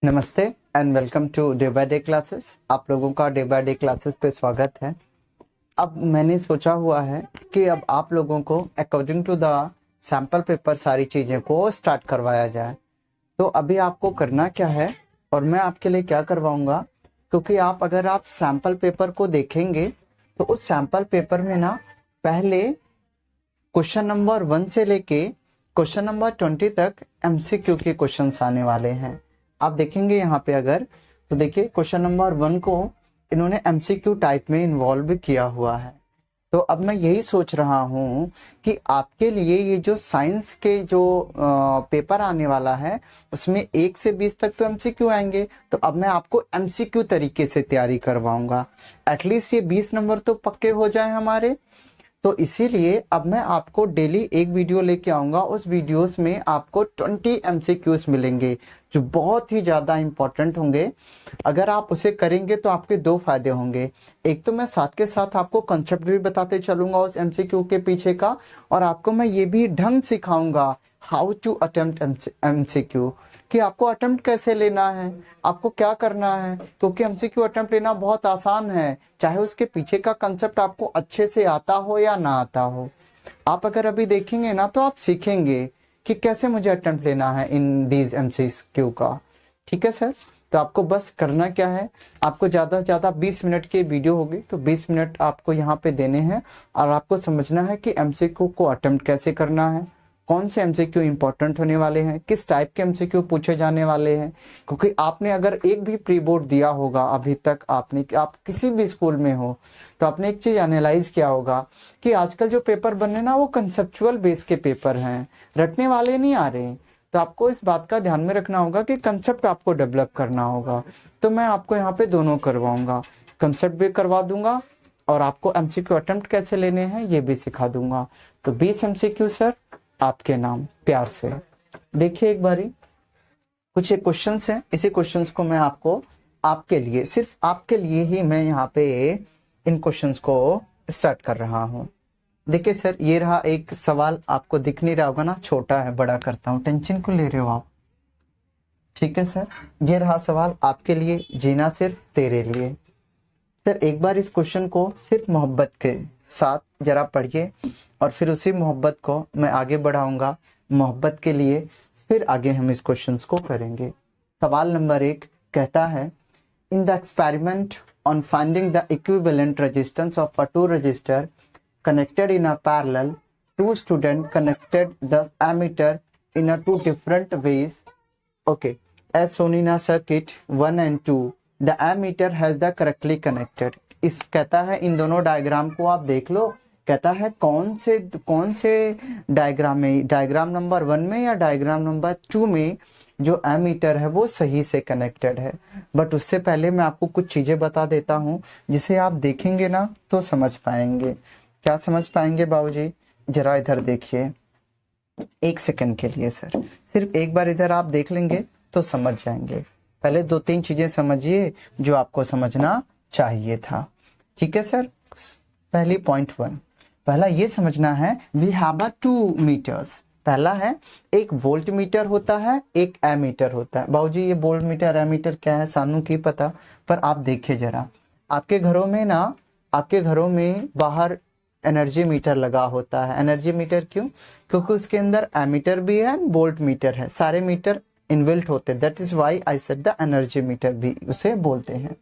नमस्ते and welcome to day by day classes. आप लोगों का डे बाय डे क्लासेस पे स्वागत है। अब मैंने सोचा हुआ है कि अब आप लोगों को according to the sample paper सारी चीज़ें को स्टार्ट करवाया जाए। तो अभी आपको करना क्या है और मैं आपके लिए क्या करवाऊंगा, क्योंकि अगर आप सैम्पल पेपर को देखेंगे तो उस सैम्पल पेपर में ना पहले क्वेश्चन नंबर 1 से लेके क्वेश्चन नंबर 20 तक एमसीक्यू के क्वेश्चंस आने वाले हैं। आप देखेंगे यहाँ पे अगर तो देखिए क्वेश्चन नंबर 1 को इन्होंने एमसीक्यू टाइप में इन्वॉल्व किया हुआ है। तो अब मैं यही सोच रहा हूँ कि आपके लिए ये जो साइंस के जो पेपर आने वाला है उसमें 1 से 20 तक तो एमसीक्यू आएंगे। तो अब मैं आपको एमसीक्यू तरीके से तैयारी करवाऊंगा, एटलीस्ट ये 20 नंबर तो पक्के हो जाए हमारे। तो इसीलिए अब मैं आपको डेली एक वीडियो लेके आऊंगा। उस वीडियोस में आपको 20 एमसीक्यूज मिलेंगे जो बहुत ही ज़्यादा इंपॉर्टेंट होंगे। अगर आप उसे करेंगे तो आपके दो फायदे होंगे। एक तो मैं साथ के साथ आपको कंसेप्ट भी बताते चलूंगा उस एमसीक्यू के पीछे का, और आपको मैं ये भी ढंग सिखाऊंगा हाउ टू अटेम्प्ट एमसीक्यू, कि आपको अटेम्प्ट कैसे लेना है, आपको क्या करना है। क्योंकि एमसीक्यू अटेम्प्ट लेना बहुत आसान है, चाहे उसके पीछे का कंसेप्ट आपको अच्छे से आता हो या ना आता हो। आप अगर अभी देखेंगे ना तो आप सीखेंगे कि कैसे मुझे अटेम्प्ट लेना है इन दीज एमसीक्यू का। ठीक है सर, तो आपको बस करना क्या है, आपको ज़्यादा से ज़्यादा 20 मिनट की वीडियो होगी तो 20 मिनट आपको यहाँ पे देने हैं और आपको समझना है कि एमसीक्यू को अटेम्प्ट कैसे करना है, कौन से एमसीक्यू इंपॉर्टेंट होने वाले हैं, किस टाइप के एमसीक्यू पूछे जाने वाले हैं। क्योंकि आपने अगर एक भी प्री बोर्ड दिया होगा अभी तक, आप किसी भी स्कूल में हो तो आपने एक चीज़ एनालाइज किया होगा कि आजकल जो पेपर बन रहे ना वो कंसेप्चुअल बेस के पेपर हैं, रटने वाले नहीं आ रहे। तो आपको इस बात का ध्यान में रखना होगा कि कंसेप्ट आपको डेवलप करना होगा। तो मैं आपको यहाँ पे दोनों करवाऊंगा, कंसेप्ट भी करवा दूंगा और आपको एमसीक्यू अटेम्प्ट कैसे लेने हैं ये भी सिखा दूंगा। तो 20 एमसीक्यू सर आपके नाम, प्यार से। देखिए एक बारी कुछ एक क्वेश्चंस हैं, इसी क्वेश्चंस को मैं आपको आपके लिए, सिर्फ आपके लिए ही मैं यहाँ पे इन क्वेश्चंस को स्टार्ट कर रहा हूँ। देखिए सर, ये रहा एक सवाल, आपको दिख नहीं रहा होगा ना, छोटा है, बड़ा करता हूँ, टेंशन क्यों ले रहे हो आप। ठीक है सर, ये रहा सवाल आपके लिए, जीना सिर्फ तेरे लिए। सर एक बार इस क्वेश्चन को सिर्फ मोहब्बत के साथ जरा पढ़िए और फिर उसी मोहब्बत को मैं आगे बढ़ाऊंगा मोहब्बत के लिए, फिर आगे हम इस क्वेश्चन को करेंगे। सवाल नंबर 1 कहता है, in the experiment on finding the equivalent resistance of a two resistor connected in a parallel, two students connected the ammeter in a two different ways. Okay, as shown in a circuit 1 and 2, the ammeter has the correctly connected. इस कहता है इन दोनों diagram को आप देख लो, कहता है कौन से डायग्राम में, डायग्राम नंबर 1 में या डायग्राम नंबर 2 में जो एमीटर है वो सही से कनेक्टेड है। बट उससे पहले मैं आपको कुछ चीज़ें बता देता हूँ जिसे आप देखेंगे ना तो समझ पाएंगे। क्या समझ पाएंगे बाबूजी, जरा इधर देखिए एक सेकंड के लिए सर, सिर्फ एक बार इधर आप देख लेंगे तो समझ जाएंगे। पहले 2-3 चीजें समझिए जो आपको समझना चाहिए था। ठीक है सर, पहली पॉइंट 1, पहला ये समझना है वी हैव 2 मीटर्स। पहला है एक वोल्ट मीटर होता है, एक एमीटर होता है। बाबूजी ये वोल्ट मीटर एमीटर क्या है सानू की पता, पर आप देखिए जरा, आपके घरों में ना, आपके घरों में बाहर एनर्जी मीटर लगा होता है। एनर्जी मीटर क्यों? क्योंकि उसके अंदर एमीटर भी है, वोल्ट मीटर है, सारे मीटर इनबिल्ट होते हैं। That is why I said the energy meter भी उसे बोलते हैं।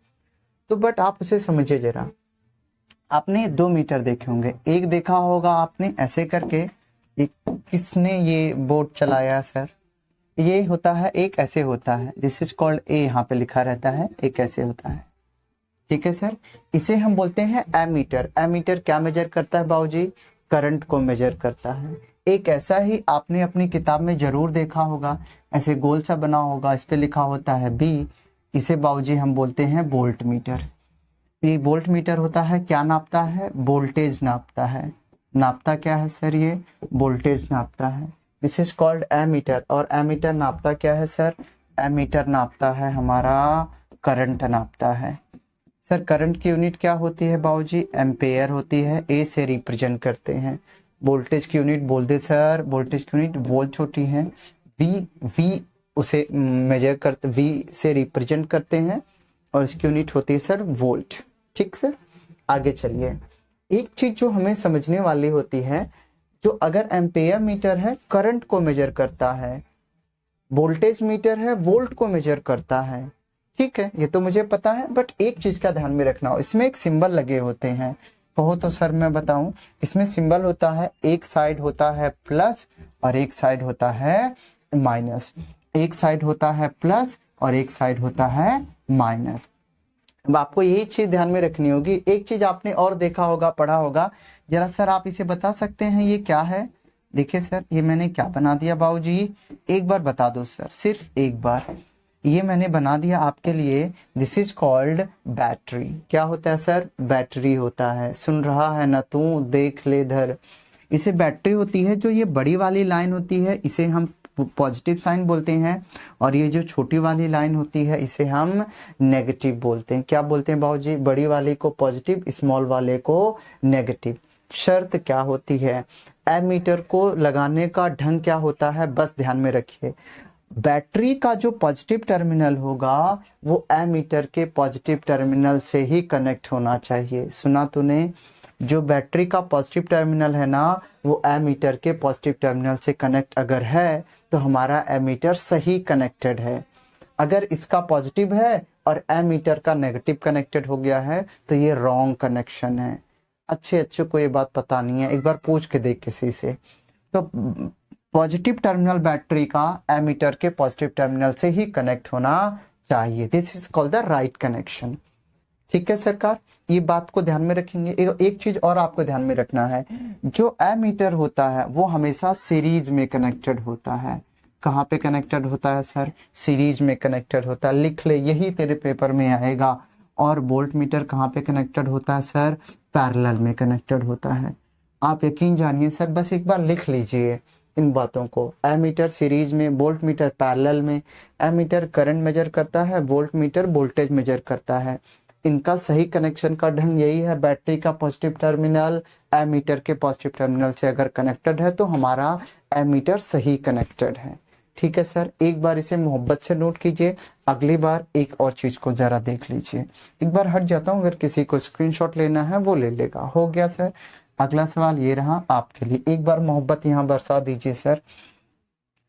तो बट आप उसे समझिए जरा, आपने 2 मीटर देखे होंगे, एक देखा होगा आपने ऐसे करके, एक किसने ये बोर्ड चलाया सर, ये होता है, एक ऐसे होता है, दिस इज कॉल्ड ए, यहाँ पे लिखा रहता है, एक ऐसे होता है। ठीक है सर, इसे हम बोलते हैं एमीटर। एमीटर क्या मेजर करता है बाबूजी? करंट को मेजर करता है। एक ऐसा ही आपने अपनी किताब में जरूर देखा होगा, ऐसे गोल सा बना होगा, इस पे लिखा होता है बी, इसे बाबूजी हम बोलते हैं वोल्ट मीटर। ये वोल्ट मीटर होता है, क्या नापता है? वोल्टेज नापता है। नापता क्या है सर? ये वोल्टेज नापता है। This is called ammeter. और एमीटर नापता क्या है सर? एमीटर नापता है हमारा करंट नापता है। सर करंट की यूनिट क्या होती है बाबूजी? एम्पेयर होती है, ए से रिप्रेजेंट करते हैं। वोल्टेज की यूनिट बोल दे सर, वोल्टेज की यूनिट वोल्ट होती है। वी उसे मेजर करते, वी से रिप्रेजेंट करते हैं और इसकी यूनिट होती है सर वोल्ट। ठीक सर, आगे चलिए। एक चीज जो हमें समझने वाली होती है, जो अगर एम्पेयर मीटर है करंट को मेजर करता है, वोल्टेज मीटर है वोल्ट को मेजर करता है। ठीक है, ये तो मुझे पता है, बट एक चीज का ध्यान में रखना हो, इसमें एक सिंबल लगे होते हैं। कहो तो सर मैं बताऊं, इसमें सिंबल होता है, एक साइड होता है प्लस और एक साइड होता है माइनस, एक साइड होता है प्लस और एक साइड होता है माइनस। अब आपको यही चीज ध्यान में रखनी होगी। एक चीज आपने और देखा होगा, पढ़ा होगा, जरा सर आप इसे बता सकते हैं ये क्या है? देखिए सर, ये मैंने क्या बना दिया बाबूजी, एक बार बता दो सर, सिर्फ एक बार। ये मैंने बना दिया आपके लिए, दिस इज कॉल्ड बैटरी। क्या होता है सर? बैटरी होता है। सुन रहा है ना तू, देख ले धर। इसे बैटरी होती है। जो ये बड़ी वाली लाइन होती है इसे हम पॉजिटिव साइन बोलते हैं, और ये जो छोटी वाली लाइन होती है इसे हम नेगेटिव बोलते हैं। क्या बोलते हैं बाबूजी? बड़ी वाले को पॉजिटिव, स्मॉल वाले को नेगेटिव। शर्त क्या होती है? एमीटर को लगाने का ढंग क्या होता है, बस ध्यान में रखिए। बैटरी का जो पॉजिटिव टर्मिनल होगा वो एमीटर के पॉजिटिव टर्मिनल से ही कनेक्ट होना चाहिए। सुना तूने? जो बैटरी का पॉजिटिव टर्मिनल है ना, वो एमीटर के पॉजिटिव टर्मिनल से कनेक्ट अगर है तो हमारा एमीटर सही कनेक्टेड है। अगर इसका पॉजिटिव है और एमीटर का नेगेटिव कनेक्टेड हो गया है तो ये रॉन्ग कनेक्शन है। अच्छे को ये बात पता नहीं है, एक बार पूछ के देख किसी से। तो पॉजिटिव टर्मिनल बैटरी का एमीटर के पॉजिटिव टर्मिनल से ही कनेक्ट होना चाहिए। This is called the right connection. ठीक है सरकार, ये बात को ध्यान में रखेंगे। एक चीज और आपको ध्यान में रखना है, जो एमीटर होता है वो हमेशा सीरीज में कनेक्टेड होता है। कहाँ पे कनेक्टेड होता है सर? सीरीज में कनेक्टेड होता है। लिख ले, यही तेरे पेपर में आएगा। और वोल्ट मीटर कहाँ पे कनेक्टेड होता है सर? पैरेलल में कनेक्टेड होता है। आप यकीन जानिए सर, बस एक बार लिख लीजिए इन बातों को। एमीटर सीरीज में, वोल्ट मीटर पैरेलल में। एमीटर करंट मेजर करता है, वोल्ट मीटर वोल्टेज मेजर करता है। इनका सही कनेक्शन का ढंग यही है, बैटरी का पॉजिटिव टर्मिनल एमीटर के पॉजिटिव टर्मिनल से अगर कनेक्टेड है तो हमारा एमीटर सही कनेक्टेड है। ठीक है सर, एक बार इसे मोहब्बत से नोट कीजिए। अगली बार एक और चीज को जरा देख लीजिए। एक बार हट जाता हूँ, अगर किसी को स्क्रीनशॉट लेना है वो ले लेगा। हो गया सर। अगला सवाल ये रहा आपके लिए, एक बार मोहब्बत यहाँ बरसा दीजिए सर।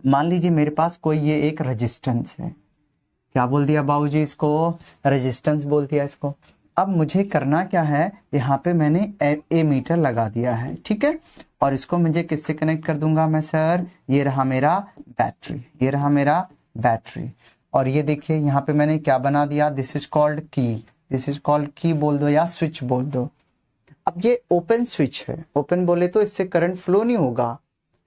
मान लीजिए मेरे पास कोई ये एक रेजिस्टेंस है। क्या बोल दिया बाबूजी इसको? रेजिस्टेंस बोल दिया इसको। अब मुझे करना क्या है, यहाँ पे मैंने ए मीटर लगा दिया है। ठीक है, और इसको मुझे किससे कनेक्ट कर दूंगा मैं सर? ये रहा मेरा बैटरी, ये रहा मेरा बैटरी। और ये देखिए यहाँ पे मैंने क्या बना दिया, दिस इज कॉल्ड की। दिस इज कॉल्ड की बोल दो या स्विच बोल दो। अब ये ओपन स्विच है, ओपन बोले तो इससे करंट फ्लो नहीं होगा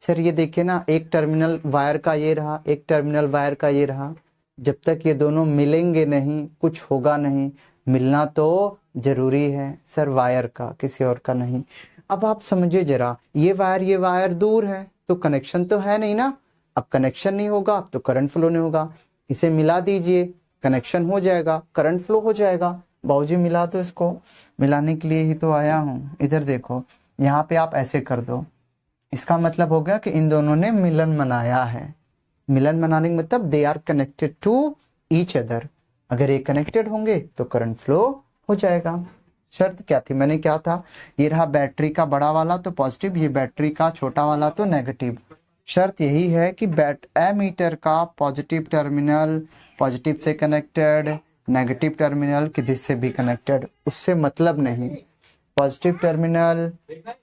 सर। ये देखिए ना, एक टर्मिनल वायर का ये रहा, एक टर्मिनल वायर का ये रहा। जब तक ये दोनों मिलेंगे नहीं कुछ होगा नहीं। मिलना तो जरूरी है सर वायर का, किसी और का नहीं। अब आप समझिए जरा, ये वायर दूर है तो कनेक्शन तो है नहीं ना। अब कनेक्शन नहीं होगा तो करंट फ्लो नहीं होगा। इसे मिला दीजिए, कनेक्शन हो जाएगा, करंट फ्लो हो जाएगा। बाबूजी मिला दो इसको। मिलाने के लिए ही तो आया हूँ। इधर देखो, यहाँ पे आप ऐसे कर दो। इसका मतलब हो गया कि इन दोनों ने मिलन मनाया है। मिलन मनाने का मतलब they are connected to each other. अगर ये कनेक्टेड होंगे तो करंट फ्लो हो जाएगा। शर्त क्या थी, मैंने क्या था, ये रहा बैटरी का बड़ा वाला तो पॉजिटिव, ये बैटरी का छोटा वाला तो नेगेटिव। शर्त यही है कि एमीटर का पॉजिटिव टर्मिनल पॉजिटिव से कनेक्टेड, नेगेटिव टर्मिनल किसी से भी कनेक्टेड, उससे मतलब नहीं। पॉजिटिव टर्मिनल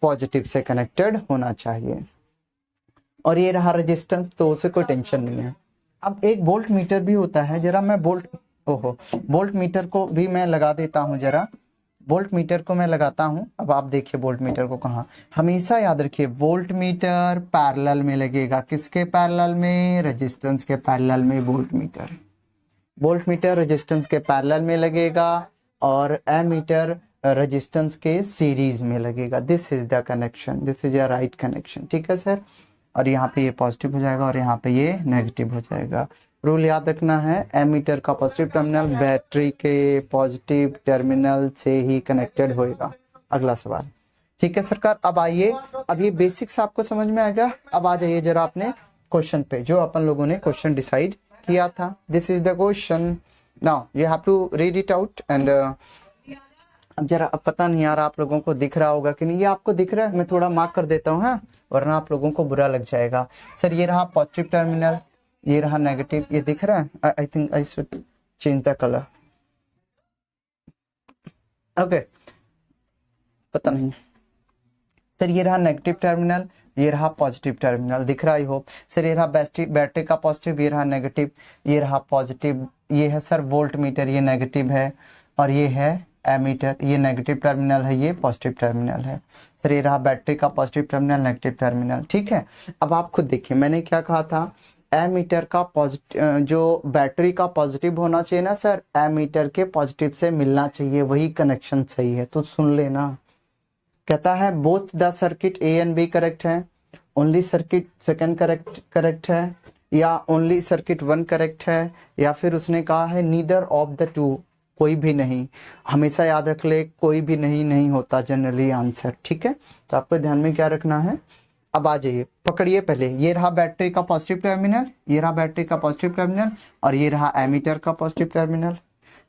पॉजिटिव से कनेक्टेड होना चाहिए। और ये रहा रेजिस्टेंस, तो उसे कोई टेंशन नहीं है। अब एक वोल्ट मीटर भी होता है, जरा मैं वोल्ट मीटर को भी मैं लगा देता हूँ। जरा वोल्ट मीटर को मैं लगाता हूँ। अब आप देखिए वोल्ट मीटर को कहाँ, हमेशा याद रखिए वोल्ट मीटर पैरेलल में लगेगा। किसके पैरेलल में? रेजिस्टेंस के पैरेलल में वोल्ट मीटर रेजिस्टेंस के पैरेलल में लगेगा, और एमीटर रेजिस्टेंस के सीरीज में लगेगा। This is the connection, this is a right connection. ठीक है सर, और यहाँ पे ये पॉजिटिव हो जाएगा और यहाँ पे ये नेगेटिव हो जाएगा। रूल याद रखना है, एमीटर का पॉजिटिव टर्मिनल बैटरी के पॉजिटिव टर्मिनल से ही कनेक्टेड होएगा। अगला सवाल। ठीक है सरकार, अब आइए, अब ये बेसिक्स आपको समझ में आ गया। अब आ जाइए जरा अपने क्वेश्चन पे, जो अपन लोगों ने क्वेश्चन डिसाइड किया था। This is the question, now you have to read it out and अब जरा, अब पता नहीं यार आप लोगों को दिख रहा होगा कि नहीं। ये आपको दिख रहा है, मैं थोड़ा मार्क कर देता हूँ, हाँ, वरना आप लोगों को बुरा लग जाएगा। सर ये रहा पॉजिटिव टर्मिनल, ये रहा नेगेटिव, ये दिख रहा है। I think I should change the colour, okay, पता नहीं। सर ये रहा नेगेटिव टर्मिनल, ये रहा पॉजिटिव टर्मिनल, दिख रहा, आई होप। सर ये रहा बैटरी का पॉजिटिव, ये रहा नेगेटिव, ये रहा पॉजिटिव, ये है सर वोल्ट मीटर, ये नेगेटिव है, और ये है एमीटर, ये नेगेटिव टर्मिनल है, ये पॉजिटिव टर्मिनल है। सर ये रहा बैटरी का पॉजिटिव टर्मिनल, नेगेटिव टर्मिनल, ठीक है। अब आप खुद देखिए, मैंने क्या कहा था, एमीटर का पॉजिटिव, जो बैटरी का पॉजिटिव होना चाहिए ना सर, एमीटर के पॉजिटिव से मिलना चाहिए, वही कनेक्शन सही है। तो सुन लेना, कहता है both the circuit A and B correct है, ओनली सर्किट सेकंड करेक्ट है, या ओनली सर्किट वन करेक्ट है, या फिर उसने कहा है नीदर ऑफ द टू, कोई भी नहीं। हमेशा याद रख ले, कोई भी नहीं होता जनरली आंसर, ठीक है। तो आपको ध्यान में क्या रखना है। अब आ जाइए, पकड़िए पहले, ये रहा बैटरी का पॉजिटिव टर्मिनल, ये रहा बैटरी का पॉजिटिव टर्मिनल, और ये रहा एमीटर का पॉजिटिव टर्मिनल।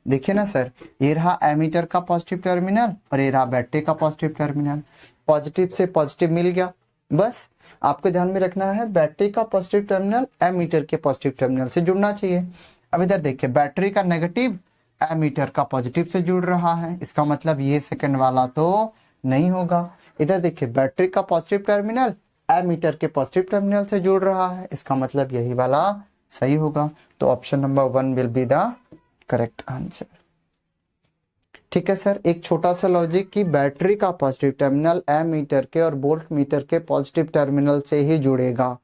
देखिए ना सर, ये रहा एमीटर का पॉजिटिव टर्मिनल और ये रहा बैटरी का पॉजिटिव टर्मिनल। पॉजिटिव से पॉजिटिव मिल गया, बस आपको ध्यान में रखना है बैटरी का पॉजिटिव टर्मिनल एमीटर के पॉजिटिव टर्मिनल से जुड़ना चाहिए। अब इधर देखिए, बैटरी का नेगेटिव एमीटर का पॉजिटिव से जुड़ रहा है, इसका मतलब ये सेकंड वाला तो नहीं होगा। इधर देखिए, बैटरी का पॉजिटिव टर्मिनल एमीटर के पॉजिटिव टर्मिनल से जुड़ रहा है, इसका मतलब यही वाला सही होगा। तो option number 1 will be the correct answer, ठीक है सर। एक छोटा सा लॉजिक कि बैटरी का पॉजिटिव टर्मिनल एमीटर के और वोल्ट मीटर के पॉजिटिव टर्मिनल से ही जुड़ेगा।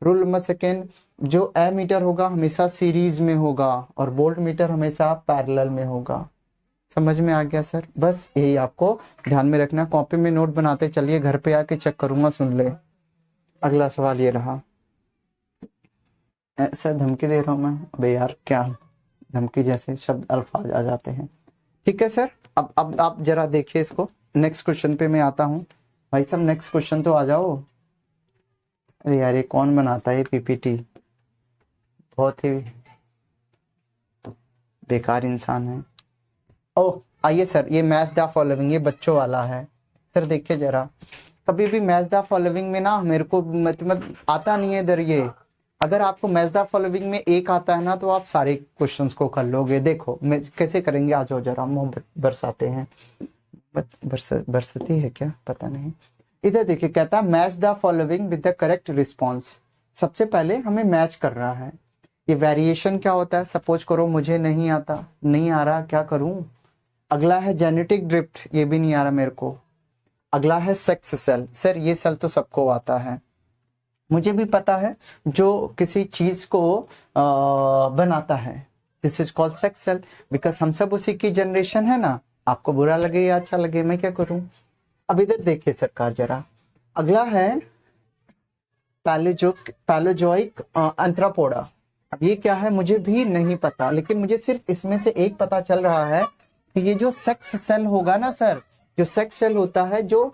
रूल नंबर सेकेंड, जो एमीटर होगा हमेशा सीरीज में होगा और वोल्ट मीटर हमेशा पैरेलल में होगा। समझ में आ गया सर, बस यही आपको ध्यान में रखना। कॉपी में नोट बनाते चलिए, घर पे आके चेक करूंगा, सुन ले। अगला सवाल ये रहा, ऐसा धमकी दे रहा हूं मैं, अबे यार क्या धमकी जैसे शब्द अल्फाज आ जाते हैं, ठीक है सर। अब आप जरा देखिए इसको, नेक्स्ट क्वेश्चन पे मैं आता हूँ। भाई साहब नेक्स्ट क्वेश्चन तो आ जाओ। अरे यार ये कौन बनाता है पीपीटी, बहुत ही बेकार इंसान है। ओह आइए सर, ये मैच द फॉलोइंग, ये बच्चों वाला है। सर देखिए जरा, कभी भी मैच द फॉलोइंग में ना मेरे को मतलब आता नहीं है इधर ये। अगर आपको मैच द फॉलोइंग में एक आता है ना तो आप सारे क्वेश्चंस को कर लोगे। देखो मैं कैसे करेंगे, आ जाओ जरा, मोहब्बत बरसाते हैं, बरसती है क्या पता नहीं। इधर देखिए, कहता है match the following with the correct response. सबसे पहले हमें मैच कर रहा है। ये वेरिएशन क्या होता है, सपोज करो मुझे नहीं आता, नहीं आ रहा, क्या करूं। अगला है जेनेटिक ड्रिफ्ट, ये भी नहीं आ रहा मेरे को। अगला है सेक्स सेल, सर ये सेल तो सबको आता है, मुझे भी पता है, जो किसी चीज को बनाता है, this is called sex cell, because हम सब उसी की जनरेशन है ना। आपको बुरा लगे या अच्छा लगे, मैं क्या करूं। अब इधर देखिए सरकार जरा, अगला है पैलेजोइक एंथ्रोपोडा। अब ये क्या है मुझे भी नहीं पता, लेकिन मुझे सिर्फ इसमें से एक पता चल रहा है कि ये जो सेक्स सेल होगा ना सर, जो सेक्स सेल होता है, जो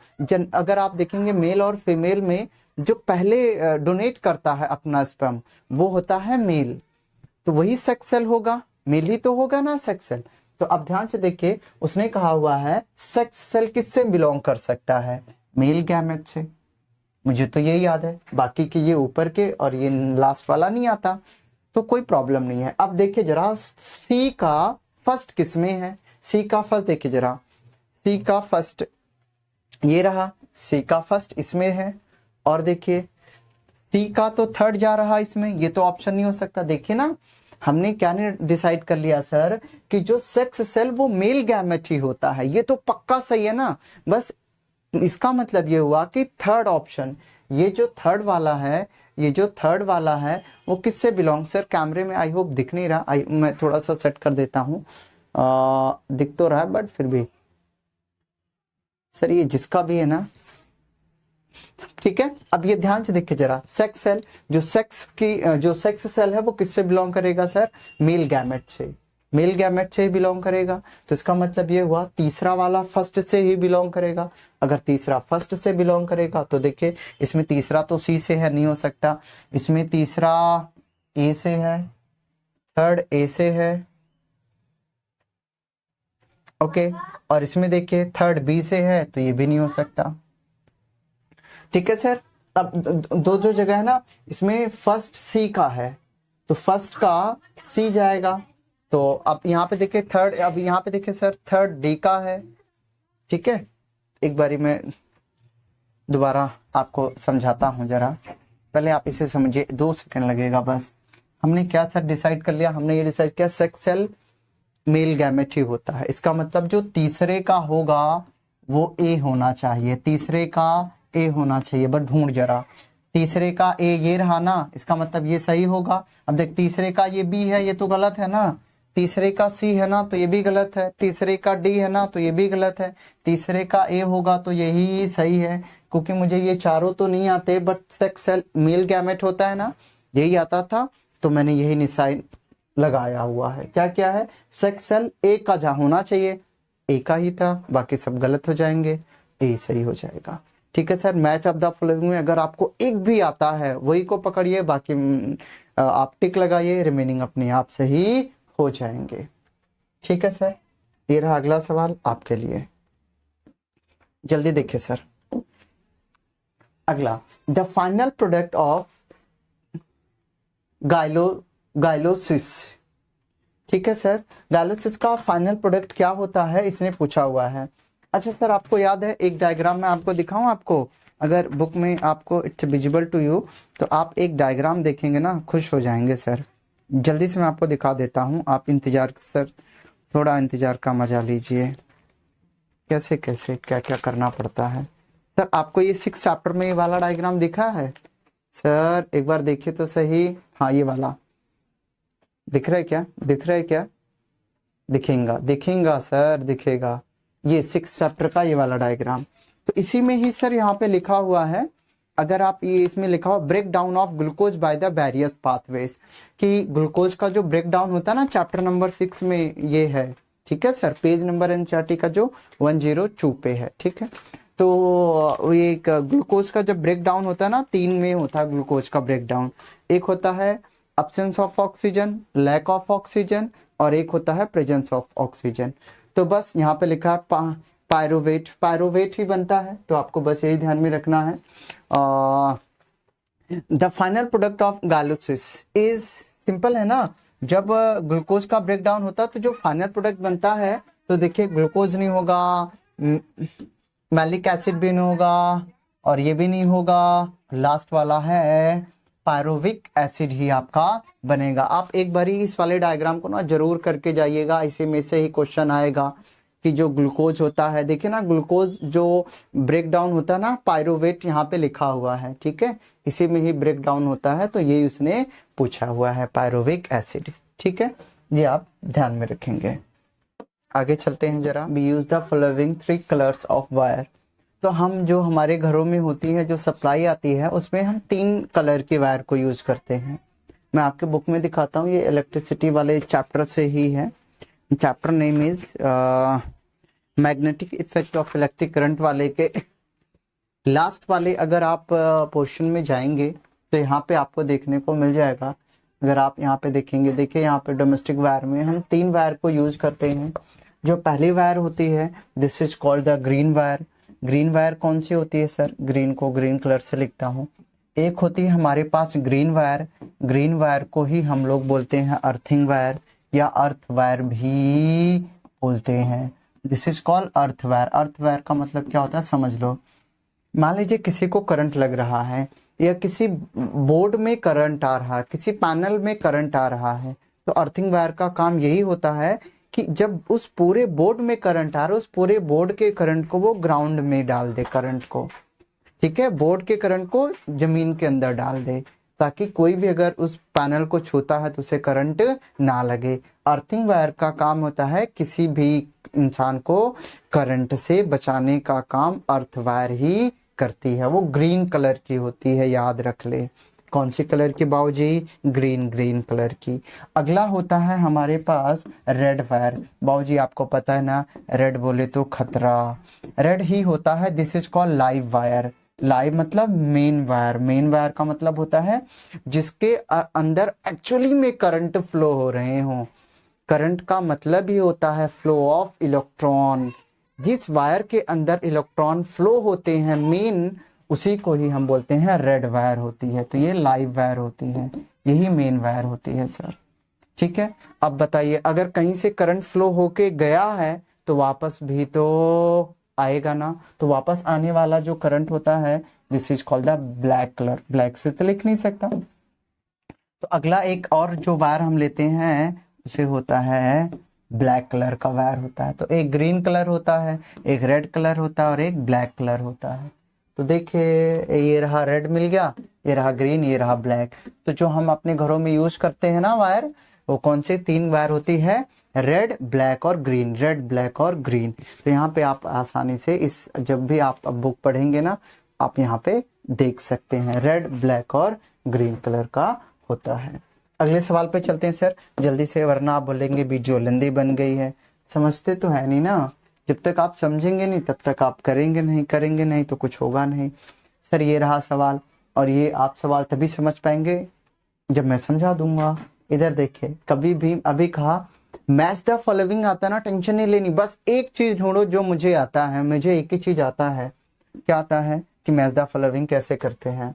अगर आप देखेंगे मेल और फीमेल में जो पहले डोनेट करता है अपना स्पर्म, वो होता है मेल, तो वही सेक्स सेल होगा, मेल ही तो होगा ना सेक्स सेल। तो अब ध्यान से देखिए, उसने कहा हुआ है सेक्स सेल किससे बिलोंग कर सकता है, मेल गैमेट से। मुझे तो ये याद है, बाकी के ये ऊपर के और ये लास्ट वाला नहीं आता, तो कोई प्रॉब्लम नहीं है। अब देखिए जरा, सी का फर्स्ट किसमें है, सी का फर्स्ट देखिए जरा, सी का फर्स्ट ये रहा, सी का फर्स्ट इसमें है, और देखिए सी का तो थर्ड जा रहा इसमें, ये तो ऑप्शन नहीं हो सकता। देखिए ना, हमने क्या डिसाइड कर लिया सर कि जो सेक्स सेल वो मेल गैमेट ही होता है, ये तो पक्का सही है ना। बस इसका मतलब ये हुआ कि थर्ड ऑप्शन, ये जो थर्ड वाला है, ये जो थर्ड वाला है वो किससे बिलोंग, सर कैमरे में आई होप दिख नहीं रहा, मैं थोड़ा सा सेट कर देता हूँ, दिख तो रहा है बट फिर भी सर ये जिसका भी है ना, ठीक है। अब ये ध्यान से देखिए जरा, सेक्स सेल, जो सेक्स सेल है वो किससे बिलोंग करेगा सर, मेल गैमेट से, मेल गैमेट से ही बिलोंग करेगा। तो इसका मतलब ये हुआ तीसरा वाला फर्स्ट से ही बिलोंग करेगा। अगर तीसरा फर्स्ट से बिलोंग करेगा तो देखिए इसमें तीसरा तो सी से है, नहीं हो सकता, इसमें तीसरा ए से है, थर्ड ए से है, ओके, और इसमें देखिए थर्ड बी से है, तो ये भी नहीं हो सकता। ठीक है सर। अब दो जो जगह है ना, इसमें फर्स्ट सी का है, तो फर्स्ट का सी जाएगा। तो अब यहाँ पे देखिए थर्ड, अब यहाँ पे देखिए सर थर्ड डी का है। ठीक है, एक बारी मैं दोबारा आपको समझाता हूँ जरा, पहले आप इसे समझिए, 2 सेकंड लगेगा बस। हमने क्या सर डिसाइड कर लिया, हमने ये डिसाइड किया सेक्स सेल मेल गैमेट ही होता है। इसका मतलब जो तीसरे का होगा वो ए होना चाहिए, तीसरे का ए होना चाहिए। बट ढूंढ जरा, तीसरे का ए ये रहा ना, इसका मतलब ये सही होगा। अब देख तीसरे का ये बी है, ये तो गलत है ना। तीसरे का सी है ना, तो ये भी गलत है। तीसरे का डी है ना, तो ये भी गलत है। तीसरे का ए होगा तो यही सही है, क्योंकि मुझे ये चारों तो नहीं आते, but sex cell male gamete होता है ना, यही आता था, तो मैंने यही निशान लगाया हुआ है। क्या क्या है, सेक्स सेल ए का जहाँ होना चाहिए ए का ही था, बाकी सब गलत हो जाएंगे, ए सही हो जाएगा। ठीक है sir. Match of the following में अगर आपको एक भी आता है वही को पकड़िए, बाकी आप टिक लगाइए, रिमेनिंग अपने आप से ही हो जाएंगे। ठीक है सर। ये रहा अगला सवाल आपके लिए, जल्दी देखिए सर। अगला, द फाइनल प्रोडक्ट ऑफ गाइलोसिस। ठीक है सर, गाइलोसिस का फाइनल प्रोडक्ट क्या होता है, इसने पूछा हुआ है। अच्छा सर, आपको याद है, एक डायग्राम में आपको दिखाऊं, आपको अगर बुक में आपको इट्स विजिबल टू यू, तो आप एक डायग्राम देखेंगे ना, खुश हो जाएंगे सर। जल्दी से मैं आपको दिखा देता हूं, आप इंतजार सर, थोड़ा इंतजार का मजा लीजिए। कैसे कैसे क्या क्या करना पड़ता है सर। आपको ये 6 चैप्टर में ये वाला डायग्राम दिखा है सर? एक बार देखिए तो सही। हाँ, ये वाला दिख रहा है क्या, दिख रहा है क्या? दिखेगा, दिखेगा सर, दिखेगा। ये 6 चैप्टर का ये वाला डायग्राम, तो इसी में ही सर यहाँ पे लिखा हुआ है, अगर आप ये इसमें लिखा हुआ break down of glucose by the various pathways, कि ग्लूकोज का जो ब्रेक डाउन होता है ना, चैप्टर नंबर 6 में ये है। ठीक है सर, पेज नंबर एनसीईआरटी का जो 102 पे है। ठीक है, तो ये ग्लूकोज का जब ब्रेक डाउन होता है ना, 3 में होता है ग्लूकोज का ब्रेक डाउन। एक होता है absence of oxygen, lack of oxygen, और एक होता है प्रेजेंस ऑफ ऑक्सीजन। तो बस यहाँ पे लिखा है पायरोवेट, पायरोवेट ही बनता है, तो आपको बस यही ध्यान में रखना है। The final product of glycolysis is, simple है ना, जब ग्लूकोज का ब्रेक डाउन होता है तो जो फाइनल प्रोडक्ट बनता है, तो देखिए ग्लूकोज नहीं होगा, मैलिक एसिड भी नहीं होगा, और ये भी नहीं होगा, लास्ट वाला है पायरोविक एसिड ही आपका बनेगा। आप एक बारी इस वाले डायग्राम को ना जरूर करके जाइएगा, इसी में से ही क्वेश्चन आएगा कि जो ग्लूकोज होता है, देखिए ना ग्लूकोज जो ब्रेक डाउन होता है ना, पायरोवेट यहाँ पे लिखा हुआ है। ठीक है, इसी में ही ब्रेक डाउन होता है, तो ये उसने पूछा हुआ है, पायरोविक एसिड। ठीक है, ये आप ध्यान में रखेंगे। आगे चलते हैं जरा। We use the following 3 colours of wire. तो हम जो हमारे घरों में होती है, जो सप्लाई आती है, उसमें हम 3 कलर की वायर को यूज करते हैं। मैं आपके बुक में दिखाता हूँ, ये इलेक्ट्रिसिटी वाले चैप्टर से ही है। Chapter name is magnetic effect of electric current वाले के लास्ट वाले अगर आप पोर्शन में जाएंगे तो यहाँ पे आपको देखने को मिल जाएगा। अगर आप यहाँ पे देखेंगे, देखिए यहाँ पे डोमेस्टिक वायर में हम 3 वायर को यूज करते हैं। जो पहली वायर होती है, this is called the green wire. Green wire कौन सी होती है सर? ग्रीन को ग्रीन कलर से लिखता हूँ। एक होती है हमारे पास ग्रीन वायर, ग्रीन वायर को ही हम लोग बोलते हैं अर्थिंग वायर या अर्थ वायर भी बोलते हैं। This is called earth wire. Earth wire का मतलब क्या होता है समझ लो। मान लीजिए किसी को करंट लग रहा है या किसी बोर्ड में करंट आ रहा है, किसी पैनल में करंट आ रहा है, तो अर्थिंग वायर का काम यही होता है कि जब उस पूरे बोर्ड में करंट आ रहा है, उस पूरे बोर्ड के करंट को वो ग्राउंड में डाल दे करंट को। ठीक है, बोर्ड के करंट को जमीन के अंदर डाल दे, ताकि कोई भी अगर उस पैनल को छूता है तो उसे करंट ना लगे। अर्थिंग वायर का काम होता है किसी भी इंसान को करंट से बचाने का काम अर्थ वायर ही करती है। वो ग्रीन कलर की होती है, याद रख ले। कौन सी कलर की बाबूजी? ग्रीन, ग्रीन कलर की। अगला होता है हमारे पास रेड वायर। बाबूजी आपको पता है ना, रेड बोले तो खतरा, रेड ही होता है। This is called live wire. Live मतलब मेन वायर, मेन वायर का मतलब होता है जिसके अंदर एक्चुअली में करंट फ्लो हो रहे हों। करंट का मतलब ही होता है फ्लो ऑफ इलेक्ट्रॉन। जिस वायर के अंदर इलेक्ट्रॉन फ्लो होते हैं मेन, उसी को ही हम बोलते हैं रेड वायर होती है। तो ये लाइव वायर होती है, यही मेन वायर होती है सर। ठीक है, अब बताइए अगर कहीं से करंट फ्लो होके गया है तो वापस भी तो आएगा ना, तो वापस आने वाला जो करंट होता है this is called the black colour. Black से तो लिख नहीं सकता। तो अगला एक और जो वायर हम लेते हैं उसे होता है ब्लैक कलर का वायर होता है। तो एक ग्रीन कलर होता है, एक रेड कलर होता है और एक ब्लैक कलर होता है। तो देखिए ये रहा रेड मिल गया, ये रहा ग्रीन, ये रहा ब्लैक। तो जो हम अपने घरों में यूज करते हैं ना वायर, वो कौन से 3 वायर होती है? रेड, ब्लैक और ग्रीन। रेड, ब्लैक और ग्रीन। तो यहाँ पे आप आसानी से इस जब भी आप बुक पढ़ेंगे ना, आप यहाँ पे देख सकते हैं रेड, ब्लैक और ग्रीन कलर का होता है। अगले सवाल पे चलते हैं सर जल्दी से, वरना आप बोलेंगे वीडियो लंबी बन गई है। समझते तो है नहीं ना, जब तक आप समझेंगे नहीं तब तक आप करेंगे नहीं तो कुछ होगा नहीं। सर ये रहा सवाल, और ये आप सवाल तभी समझ पाएंगे जब मैं समझा दूंगा। इधर देखिए, कभी भी अभी कहा मैच द फॉलोइंग आता ना, टेंशन नहीं लेनी, बस एक चीज ढूंढो जो मुझे आता है। मुझे एक ही चीज आता है, क्या आता है कि मैच द फॉलोइंग कैसे करते हैं।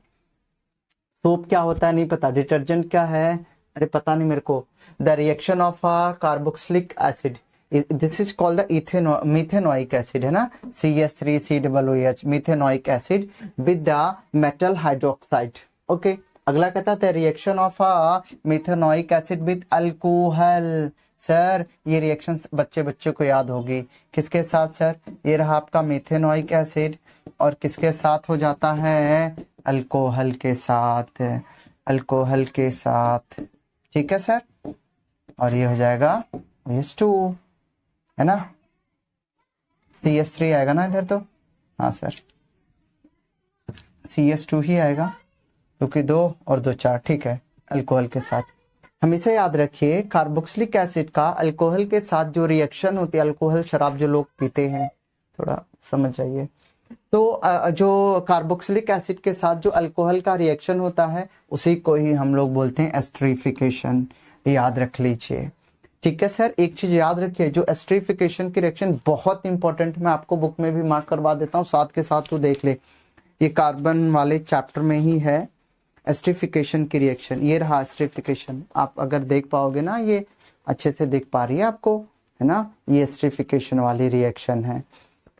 सोप क्या होता है नहीं पता, डिटर्जेंट क्या है अरे पता नहीं मेरे को। The reaction of a carboxylic acid, this is called the methanoic acid है ना, CH3COOH, methanoic acid with the metal hydroxide. Okay, अगला कहता है reaction of a methanoic acid with alcohol. Sir ये रिएक्शन बच्चे को याद होगी, किसके साथ सर? ये रहा आपका मिथेनोइक एसिड, और किसके साथ हो जाता है? अल्कोहल के साथ, अल्कोहल के साथ। ठीक है सर, और ये हो जाएगा OH2 है ना, CH3 आएगा ना इधर तो, हाँ सर CH2 ही आएगा क्योंकि 2 और 2 4। ठीक है, अल्कोहल के साथ। हमेशा याद रखिए कार्बोक्सिलिक एसिड का अल्कोहल के साथ जो रिएक्शन होती है, अल्कोहल शराब जो लोग पीते हैं, थोड़ा समझ जाइए। तो जो कार्बोक्सिलिक एसिड के साथ जो अल्कोहल का रिएक्शन होता है उसी को ही हम लोग बोलते हैं एस्टरीफिकेशन। याद रख लीजिए। ठीक है सर, एक चीज याद रखिए, जो एस्टरीफिकेशन की रिएक्शन बहुत इंपॉर्टेंट, मैं आपको बुक में भी मार्क करवा देता हूँ, साथ के साथ तो देख ले, ये कार्बन वाले चैप्टर में ही है एस्टरीफिकेशन की रिएक्शन। ये रहा एस्टरीफिकेशन, आप अगर देख पाओगे ना, ये अच्छे से देख पा रही है आपको, है ना, ये एस्टरीफिकेशन वाली रिएक्शन है।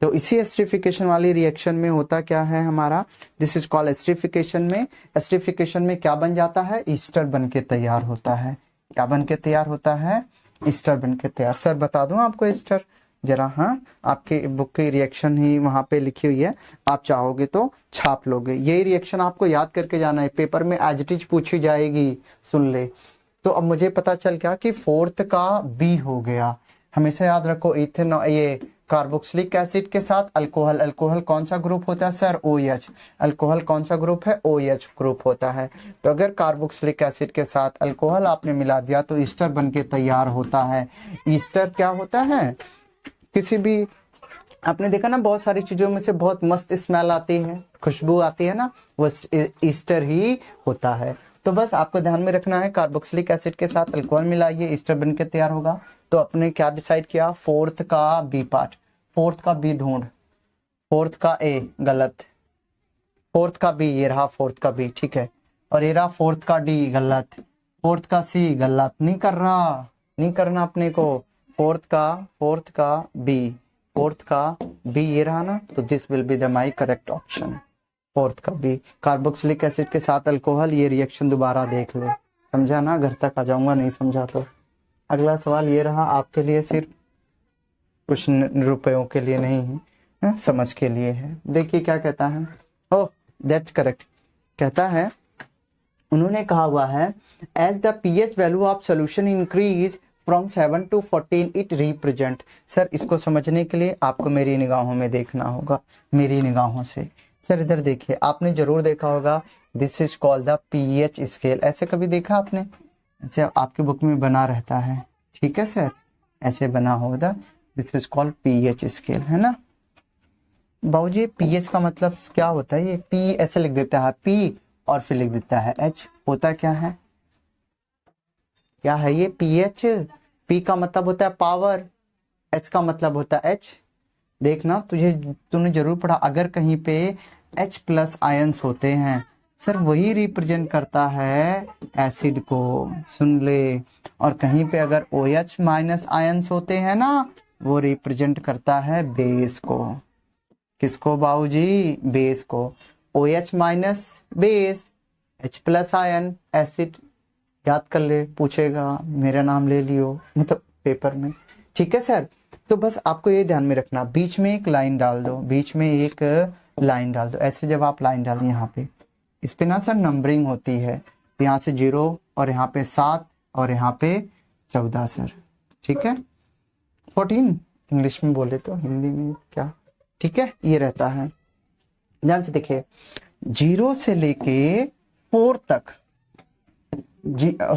तो इसी एस्टरीफिकेशन वाली रिएक्शन में होता क्या है हमारा, दिस इज कॉल्ड एस्टरीफिकेशन। में एस्टरीफिकेशन में क्या बन जाता है? ईस्टर बन के तैयार होता है। क्या बन के तैयार होता है? ईस्टर बन के तैयार। सर बता दूं आपको ईस्टर जरा, हाँ आपके बुक की रिएक्शन ही वहां पे लिखी हुई है, आप चाहोगे तो छाप लोगे। यही रिएक्शन आपको याद करके जाना है, पेपर में एज इट इज पूछी जाएगी, सुन ले। तो अब मुझे पता चल गया कि 4th का B हो गया। हमेशा याद रखो इथेनॉल, ये कार्बोक्सिलिक एसिड के साथ अल्कोहल, अल्कोहल कौन सा ग्रुप होता है सर? OH। अल्कोहल कौन सा ग्रुप है? OH ग्रुप होता है। तो अगर कार्बोक्सिलिक एसिड के साथ अल्कोहल आपने मिला दिया तो ईस्टर बन के तैयार होता है। ईस्टर क्या होता है? किसी भी, आपने देखा ना बहुत सारी चीजों में से बहुत मस्त स्मेल आती है, खुशबू आती है ना, वो ईस्टर ही होता है। तो बस आपको ध्यान में रखना है, कार्बोक्सिलिक एसिड के साथ अल्कोहल मिलाइए, ईस्टर बन के तैयार होगा। तो आपने क्या डिसाइड किया? 4th का B पार्ट। 4th का B ढूंढ, 4th का A गलत, 4th का B, ये रहा 4th का B, ठीक है, और ये रहा 4th का D गलत, 4th का C गलत, नहीं कर रहा, नहीं करना अपने को। 4th का B, 4th का B ये रहा ना, तो this will be the my correct option. 4th का B, कार्बोक्सिलिक एसिड के साथ अल्कोहल, ये रिएक्शन दोबारा देख ले, समझा ना? घर तक आ जाऊंगा नहीं समझा तो। अगला सवाल ये रहा आपके लिए, सिर्फ कुछ रुपयों के लिए नहीं है, समझ के लिए है। देखिए क्या कहता है, ओह दैट्स करेक्ट। कहता है, उन्होंने कहा हुआ है as the pH value of solution increase from 7 to 14 it represent. Sir इसको समझने के लिए आपको मेरी निगाहों में देखना होगा, मेरी निगाहों से। सर इधर देखिए, आपने जरूर देखा होगा this is called the pH scale. ऐसे कभी देखा आपने? ऐसे आपकी बुक में बना रहता है, ठीक है सर, ऐसे बना होगा, this is called pH scale, है ना। बाबूजी पीएच का मतलब क्या होता है? ये पी ऐसे लिख देता है, पी और फिर लिख देता है एच, होता क्या है? क्या है ये? पीएच। पी का मतलब होता है पावर, एच का मतलब होता है एच। देखना तूने जरूर पढ़ा, अगर कहीं पे H प्लस आयंस होते हैं सर वही रिप्रेजेंट करता है एसिड को, सुन ले। और कहीं पे अगर OH माइनस आयंस होते हैं ना, वो रिप्रेजेंट करता है बेस को। किसको बाबूजी? बेस को। OH minus base, H plus ion acid. याद कर ले, पूछेगा, मेरा नाम ले लियो मतलब पेपर में, ठीक है सर। तो बस आपको ये ध्यान में रखना, बीच में एक लाइन डाल दो, बीच में एक लाइन डाल दो। ऐसे जब आप लाइन डालें यहाँ पे, इस पे ना सर नंबरिंग होती है, यहाँ से 0 और यहाँ पे 7 और यहाँ पे 14 सर, ठीक है। 14 इंग्लिश में बोले तो, हिंदी में क्या, ठीक है, ये रहता है। ध्यान से देखिए, 0 से लेके 4 तक,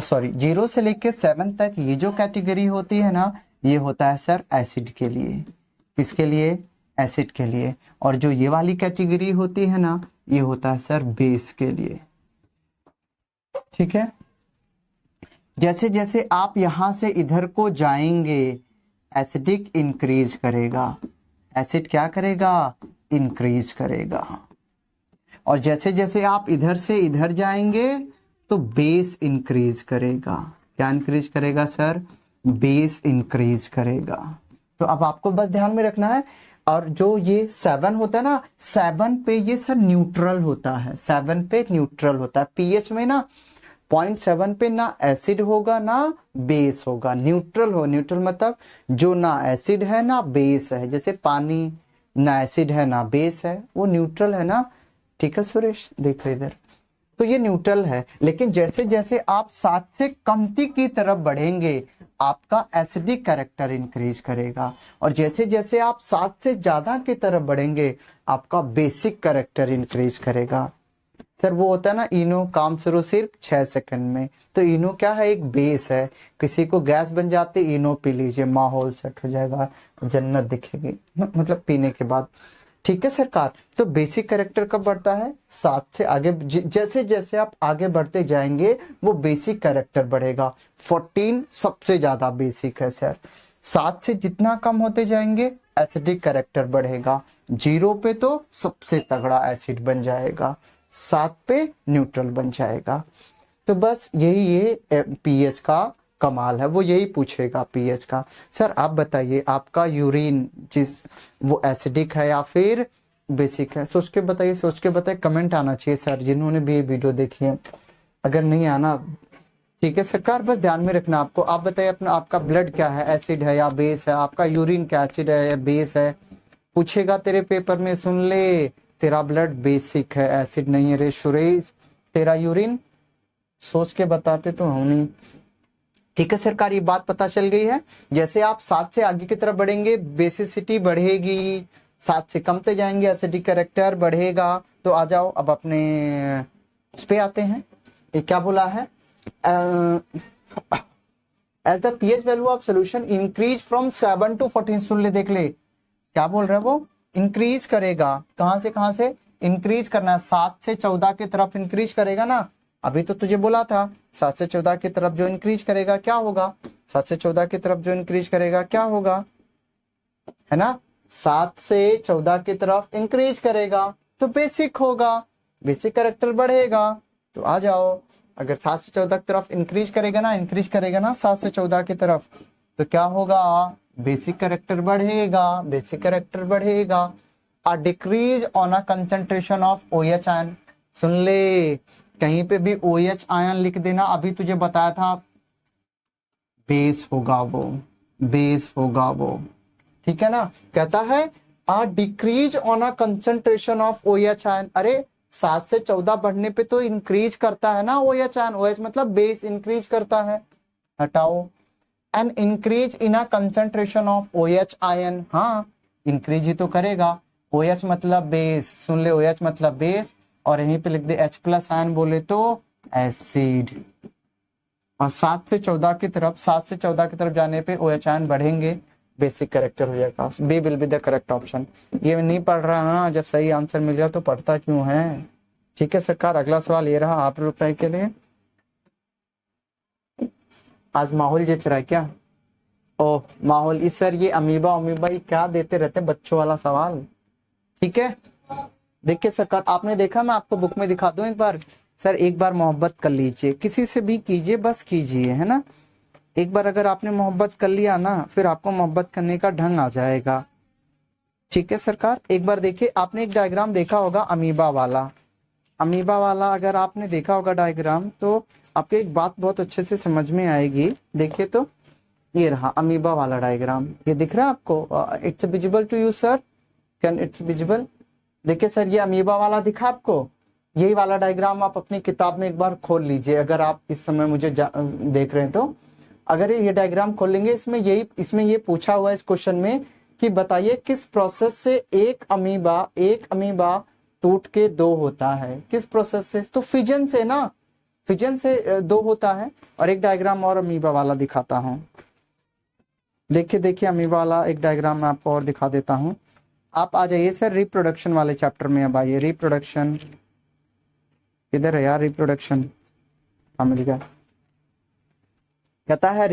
सॉरी 0 से लेके 7 तक ये जो कैटेगरी होती है ना, ये होता है सर एसिड के लिए। किसके लिए? एसिड के लिए। और जो ये वाली कैटेगरी होती है ना, ये होता है सर बेस के लिए, ठीक है। जैसे जैसे आप यहां से इधर को जाएंगे, एसिडिक इंक्रीज करेगा, एसिड क्या करेगा? इंक्रीज करेगा। और जैसे जैसे आप इधर से इधर जाएंगे तो बेस इंक्रीज करेगा। क्या इंक्रीज करेगा सर? बेस इंक्रीज करेगा। तो अब आपको बस ध्यान में रखना है। और जो ये 7 होता है ना, 7 पे ये सर न्यूट्रल होता है, 7 पे न्यूट्रल होता है। पीएच में ना 0.7 पे ना एसिड होगा ना बेस होगा, न्यूट्रल हो। न्यूट्रल मतलब जो ना एसिड है ना बेस है, जैसे पानी ना एसिड है ना बेस है, वो न्यूट्रल है ना, ठीक है सुरेश, देख ले इधर। तो ये न्यूट्रल है। लेकिन जैसे जैसे आप 7 से कमती की तरफ बढ़ेंगे, आपका एसिडिक कैरेक्टर इंक्रीज करेगा। और जैसे जैसे आप 7 से ज्यादा की तरफ बढ़ेंगे, आपका बेसिक कैरेक्टर इंक्रीज करेगा। सर वो होता है ना इनो, काम शुरू सिर्फ 6 सेकंड में। तो इनो क्या है? एक बेस है। किसी को गैस बन जाती, इनो पी लीजिए, माहौल सेट हो जाएगा, जन्नत दिखेगी मतलब पीने के बाद, ठीक है सरकार। तो बेसिक कैरेक्टर कब बढ़ता है? 7 से आगे, जैसे जैसे आप आगे बढ़ते जाएंगे वो बेसिक कैरेक्टर बढ़ेगा। 14 सबसे ज्यादा बेसिक है सर। 7 से जितना कम होते जाएंगे एसिडिक कैरेक्टर बढ़ेगा। 0 पे तो सबसे तगड़ा एसिड बन जाएगा, 7 पे न्यूट्रल बन जाएगा। तो बस यही ये पीएच का कमाल है, वो यही पूछेगा पीएच का। सर आप बताइए, आपका यूरिन जिस वो एसिडिक है या फिर बेसिक है? सोच के बताइए, सोच के बताइए, कमेंट आना चाहिए सर जिन्होंने भी ये वीडियो देखी है। अगर नहीं आना, ठीक है सरकार, बस ध्यान में रखना आपको। आप बताइए अपना, आपका ब्लड क्या है, एसिड है या बेस है? आपका यूरिन क्या एसिड है या बेस है? पूछेगा तेरे पेपर में, सुन ले, तेरा ब्लड बेसिक है, एसिड नहीं है रे सुरेश। तेरा यूरिन सोच के बताते तो हूं नहीं, ठीक है सरकार, ये बात पता चल गई है। जैसे आप 7 से आगे की तरफ बढ़ेंगे बेसिसिटी बढ़ेगी, 7 से कम पे जाएंगे एसिडिक कैरेक्टर बढ़ेगा। तो आ जाओ अब अपने उस पे आते हैं। ये क्या बोला है? As the pH value of solution increase from 7 to 14, सुन ले, देख ले क्या बोल रहा है वो। इंक्रीज करेगा, कहां से कहां से इंक्रीज करना है? 7 से 14 की तरफ इंक्रीज करेगा ना। अभी तो तुझे बोला था 7 से 14 की तरफ जो इंक्रीज करेगा क्या होगा? 7 से 14 की तरफ जो इंक्रीज करेगा क्या होगा, है ना? 7 से 14 की तरफ इंक्रीज करेगा तो बेसिक होगा, बेसिक कैरेक्टर बढ़ेगा। तो आ जाओ, अगर 7 से 14 की तरफ इंक्रीज करेगा ना, इंक्रीज करेगा ना 7 से 14 की तरफ, तो क्या होगा? बेसिक कैरेक्टर बढ़ेगा, बेसिक कैरेक्टर बढ़ेगा। A decrease on a concentration of OH ion, सुन ले, कहीं पे भी OH आयन लिख देना। अभी तुझे बताया था बेस होगा वो, बेस होगा वो, ठीक है ना। कहता है अ decrease on a concentration of OH ion. अरे 7 से 14 बढ़ने पे तो इंक्रीज करता है ना OH आयन, OH मतलब बेस इंक्रीज करता है, हटाओ। An increase in a concentration of OH ion, हाँ इंक्रीज ही तो करेगा। OH मतलब बेस, सुन ले, OH मतलब बेस, और यहीं पे लिख दे H प्लस आयन बोले तो एसिड। और 7 से 14 की तरफ, 7 से 14 की तरफ जाने पे OH आयन बढ़ेंगे, बेसिक कैरेक्टर हो जाएगा, B will be the correct option. ये नहीं पढ़ रहा ना, जब सही आंसर मिल गया तो पढ़ता क्यों है। ठीक है सरकार, अगला सवाल ये रहा आप रुपए के लिए। आज माहौल जच रहा है क्या? ओह माहौल, इस सर ये अमीबा ये क्या देते रहते हैं, बच्चों वाला सवाल। ठीक है देखिए सरकार, आपने देखा, मैं आपको बुक में दिखा दूं एक बार। सर एक बार मोहब्बत कर लीजिए, किसी से भी कीजिए, बस कीजिए, है ना। एक बार अगर आपने मोहब्बत कर लिया ना, फिर आपको मोहब्बत करने का ढंग आ जाएगा। ठीक है सरकार, एक बार देखिए, आपने एक डायग्राम देखा होगा अमीबा वाला। अमीबा वाला अगर आपने देखा होगा डायग्राम, तो आपको एक बात बहुत अच्छे से समझ में आएगी। देखिए तो ये रहा अमीबा वाला डायग्राम, ये दिख रहा है आपको? It's visible to you sir, can it's visible? देखिए सर ये अमीबा वाला दिखा आपको, यही वाला डायग्राम आप अपनी किताब में एक बार खोल लीजिए, अगर आप इस समय मुझे देख रहे हैं तो। अगर ये डायग्राम खोलेंगे, इसमें ये पूछा हुआ है इस क्वेश्चन में कि बताइए किस प्रोसेस से एक अमीबा टूट के दो होता है, किस प्रोसेस से? तो फिजन से ना, फिजन से दो होता है। और एक डायग्राम और अमीबा वाला दिखाता हूं, देखिए अमीबा वाला एक डायग्राम मैं आपको और दिखा देता हूं। आप आ जाइए सर रिप्रोडक्शन वाले चैप्टर में, अब आइए। रिप्रोडक्शन किधर है यार? रिप्रोडक्शन मिल गया। कहता है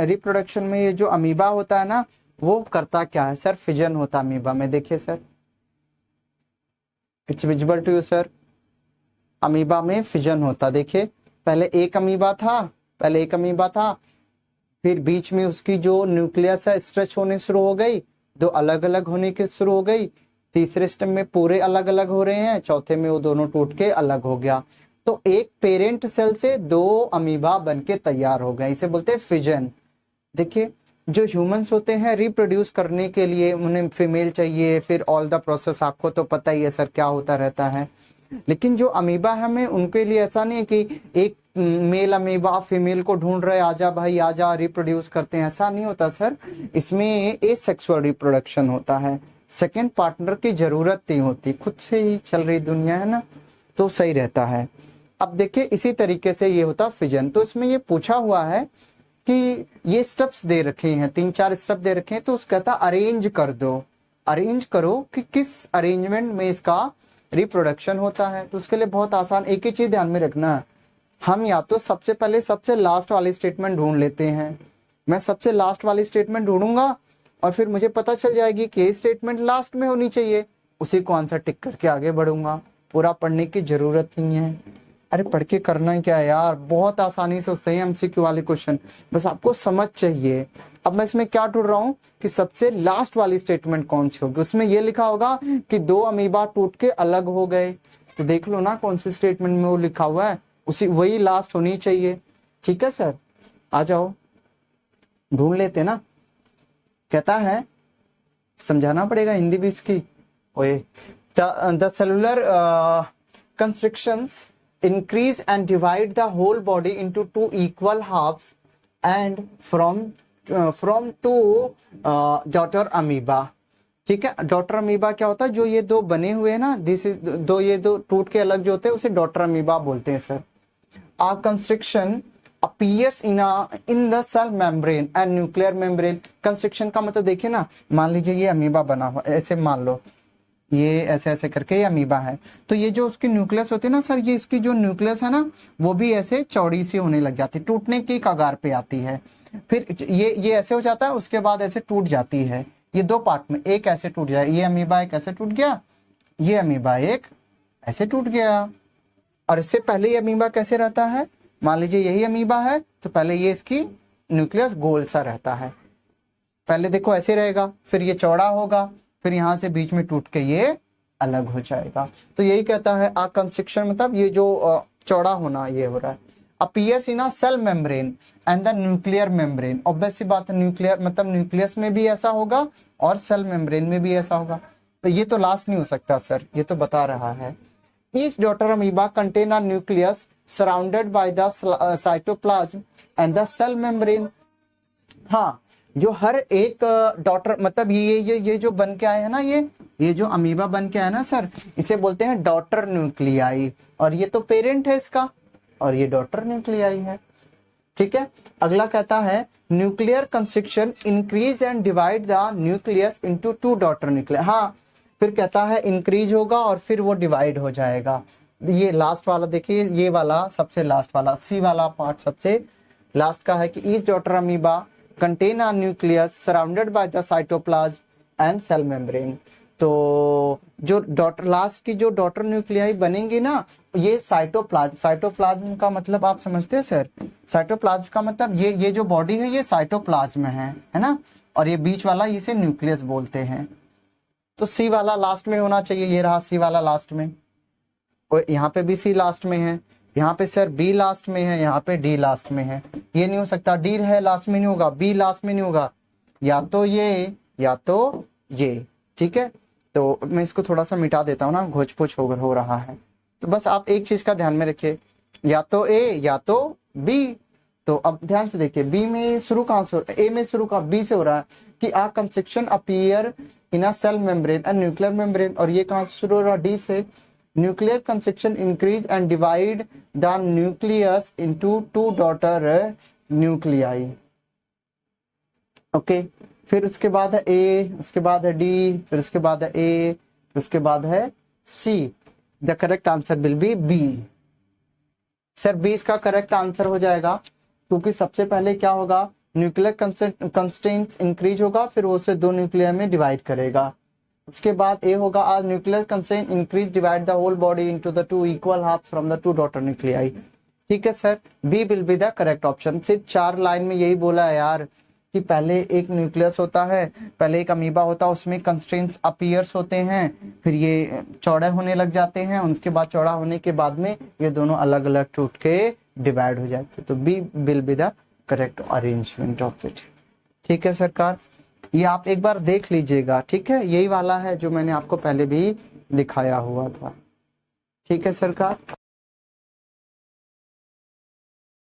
रिप्रोडक्शन में ये जो अमीबा होता है ना, वो करता क्या है सर? फिजन होता है अमीबा में। देखिए sir, it's visible to you sir, amoeba में फिजन होता। देखिए पहले एक अमीबा था, फिर बीच में उसकी जो न्यूक्लियस है स्ट्रेच होने शुरू हो गई, दो अलग अलग होने के शुरू हो गई, तीसरे स्टेप में पूरे अलग अलग हो रहे हैं, चौथे में वो दोनों टूट के अलग हो गया। तो एक पेरेंट सेल से दो अमीबा बनके तैयार हो गए, इसे बोलते हैं फिजन। देखिए जो ह्यूमंस होते हैं रिप्रोड्यूस करने के लिए उन्हें फीमेल चाहिए, फिर ऑल द प्रोसेस आपको तो पता ही है सर क्या होता रहता है। लेकिन जो अमीबा है हमें उनके लिए ऐसा नहीं है कि एक मेल अमीबा फीमेल को ढूंढ रहे, आजा भाई आजा रिप्रोड्यूस करते हैं, ऐसा नहीं होता सर। इसमें एसेक्सुअल रिप्रोडक्शन होता है, सेकेंड पार्टनर की जरूरत नहीं होती, खुद से ही चल रही दुनिया है ना, तो सही रहता है। अब देखिए इसी तरीके से ये होता फिजन। तो इसमें ये पूछा हुआ है कि ये स्टेप्स दे रखे हैं, 3-4 स्टेप दे रखे हैं, तो उस कहता अरेंज कर दो, अरेंज करो कि किस अरेंजमेंट में इसका रिप्रोडक्शन होता है। तो उसके लिए बहुत आसान, एक ही चीज ध्यान में रखना, हम या तो सबसे पहले सबसे लास्ट वाली स्टेटमेंट ढूंढ लेते हैं। मैं सबसे लास्ट वाली स्टेटमेंट ढूंढूंगा और फिर मुझे पता चल जाएगी कि ये स्टेटमेंट लास्ट में होनी चाहिए, उसी को आंसर टिक करके आगे बढ़ूंगा। पूरा पढ़ने की जरूरत नहीं है। अरे पढ़ के करना क्या है यार, बहुत आसानी से होते हैं एमसीक्यू वाले क्वेश्चन, बस आपको समझ चाहिए। अब मैं इसमें क्या ढूंढ रहा हूँ कि सबसे लास्ट वाली स्टेटमेंट कौन सी होगी। उसमें ये लिखा होगा कि दो अमीबा टूट के अलग हो गए, तो देख लो ना कौन सी स्टेटमेंट में वो लिखा हुआ है, उसी वही लास्ट होनी चाहिए। ठीक है सर, आ जाओ ढूंढ लेते ना। कहता है, समझाना पड़ेगा हिंदी भी इसकी। ओए, the cellular constructions increase and divide the whole body into two equal halves and from two daughter amoeba। ठीक है, डॉटर अमीबा क्या होता है? जो ये दो बने हुए हैं ना, दिस इज दो, ये दो टूट के अलग जो होते हैं उसे डॉटर अमीबा बोलते हैं sir. A construction appears in the cell membrane and nuclear membrane। Construction का मतलब देखिए ना, मान लीजिए ये अमीबा बना हुआ, ऐसे मान लो ये ऐसे ऐसे करके ये अमीबा है, तो ये जो उसकी न्यूक्लियस होती है ना सर, ये इसकी जो न्यूक्लियस है ना वो भी ऐसे चौड़ी सी होने लग जाती है, टूटने की कगार पे आती है। फिर ये ऐसे हो जाता है, उसके बाद ऐसे टूट जाती है। ये दो पार्ट में, एक ऐसे टूट जाए, ये अमीबा एक ऐसे टूट गया, ये अमीबा एक ऐसे टूट गया। और इससे पहले ये अमीबा कैसे रहता है? मान लीजिए यही अमीबा है, तो पहले ये इसकी न्यूक्लियस गोल सा रहता है, पहले देखो ऐसे रहेगा, फिर ये चौड़ा होगा, फिर यहां से बीच में टूट के ये अलग हो जाएगा। तो यही कहता है आ कंस्ट्रक्शन, मतलब ये जो चौड़ा होना ये हो रहा है। Appears in a cell membrane and the nuclear membrane. Obvious सी बात है, न्यूक्लियर मतलब न्यूक्लियस में भी ऐसा होगा और सेल मेम्ब्रेन में भी ऐसा होगा। तो ये तो लास्ट नहीं हो सकता सर, ये तो बता रहा है। Each daughter amoeba contain a nucleus surrounded by the cytoplasm and the cell membrane. हाँ, जो हर एक डॉटर मतलब ये जो बन के आए हैं ना, ये जो अमीबा बन के आया ना सर, इसे बोलते हैं डॉटर न्यूक्लियाई। और ये तो पेरेंट है इसका, और ये डॉटर न्यूक्लियाई है। ठीक है। अगला कहता है nuclear construction increase and divide the nucleus into 2 daughter nucleus. हाँ, फिर कहता है इंक्रीज होगा और फिर वो डिवाइड हो जाएगा। ये लास्ट वाला देखिए, ये वाला सबसे लास्ट वाला सी वाला पार्ट सबसे लास्ट का है कि each daughter amoeba contain a nucleus surrounded by the cytoplasm and cell membrane. तो जो डॉटर लास्ट की जो डॉटर न्यूक्लियाई बनेंगी ना, ये साइटोप्लाज्म का मतलब आप समझते हैं सर? साइटोप्लाज्म का मतलब ये जो बॉडी है ये साइटोप्लाज्म है ना, और ये बीच वाला इसे न्यूक्लियस बोलते हैं। तो सी वाला लास्ट में होना चाहिए, ये रहा सी वाला लास्ट में, और यहाँ पे भी सी लास्ट में है, यहाँ पे सर बी लास्ट में है, यहाँ पे डी लास्ट में है। ये नहीं हो सकता, डी है लास्ट में नहीं होगा, बी लास्ट में नहीं होगा, या तो ये या तो ये। ठीक है, तो मैं इसको थोड़ा सा मिटा देता हूँ ना, घोच पोच हो रहा है। तो बस आप एक चीज का ध्यान में रखिए, या तो ए या तो बी। तो अब ध्यान से देखिए, बी में शुरू कहाँ से हो रहा है? ए में शुरू का बी से हो रहा है कि a construction appear in a cell membrane and nuclear membrane, और ये कहाँ से शुरू हो रहा है? डी से। Nuclear construction increase and divide the nucleus into 2 daughter nuclei. Okay, फिर उसके बाद है ए, उसके बाद है डी, फिर उसके बाद है ए, उसके बाद है C. The correct answer will be B. Sir B इसका करेक्ट आंसर हो जाएगा, क्योंकि सबसे पहले क्या होगा? न्यूक्लियर कंस्ट्रेंट इंक्रीज होगा, फिर वो उसे 2 न्यूक्लियर में डिवाइड करेगा। उसके बाद ए होगा as nuclear constraint increase divide the whole body into the 2 equal half from the 2 daughter nuclei. ठीक है sir, B will be the correct option. सिर्फ 4 लाइन में यही बोला है यार कि पहले एक न्यूक्लियस होता है, पहले एक अमीबा होता है, उसमें कंस्ट्रेंट्स अपीयर्स होते हैं, फिर ये चौड़े होने लग जाते हैं, उसके बाद चौड़ा होने के बाद में ये दोनों अलग अलग टूट के डिवाइड हो जाते हैं। तो B will be the correct arrangement of it. ठीक है सरकार, ये आप एक बार देख लीजिएगा। ठीक है, यही वाला है जो मैंने आपको पहले भी दिखाया हुआ था। ठीक है सरकार।